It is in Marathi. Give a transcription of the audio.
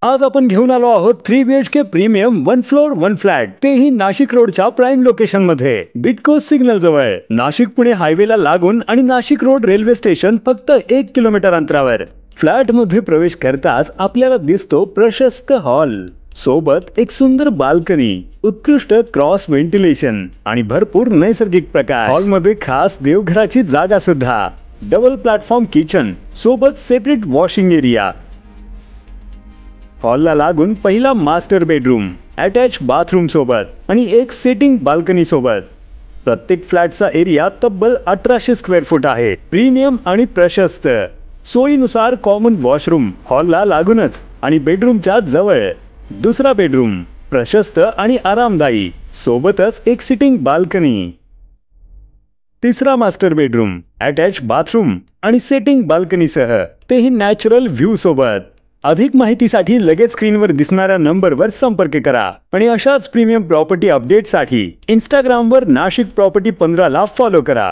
आज आपण घेऊन आलो आहोत 3 BHK प्रीमियम 1 फ्लोर 1 फ्लॅट, तेही नाशिक रोडच्या प्राइम लोकेशन मध्ये, बिटको सिग्नल जवळ, नाशिक पुणे हायवेला लागून आणि नाशिक रोड रेल्वे स्टेशन फक्त 1 किलोमीटर अंतरावर. फ्लॅट मध्ये प्रवेश करताच आपल्याला दिसतो प्रशस्त हॉल, सोबत एक सुंदर बाल्कनी, उत्कृष्ट क्रॉस व्हेंटिलेशन आणि भरपूर नैसर्गिक प्रकाश. हॉल मध्ये खास देवघराची जागा सुद्धा, डबल प्लॅटफॉर्म किचन सोबत सेपरेट वॉशिंग एरिया. हॉलला लागून पहिला मास्टर बेडरूम, अटॅच बाथरूम सोबत आणि एक सिटिंग बाल्कनी सोबत. प्रत्येक फ्लॅटचा एरिया तब्बल 1800 स्क्वेअर फूट आहे. प्रीमियम आणि प्रशस्त, सोयीनुसार कॉमन वॉशरूम हॉलला लागूनच आणि बेडरूमच्या जवळ. दुसरा बेडरूम प्रशस्त आणि आरामदायी, सोबतच एक सिटिंग बाल्कनी. तिसरा मास्टर बेडरूम, अटॅच बाथरूम आणि सेटिंग बाल्कनीसह, तेही नॅचरल व्ह्यू सोबत. अधिक माहितीसाठी लगेच स्क्रीनवर दिसणाऱ्या नंबरवर संपर्क करा आणि अशाच प्रीमियम प्रॉपर्टी अपडेटसाठी इंस्टाग्रामवर नाशिक प्रॉपर्टी 15 ला फॉलो करा.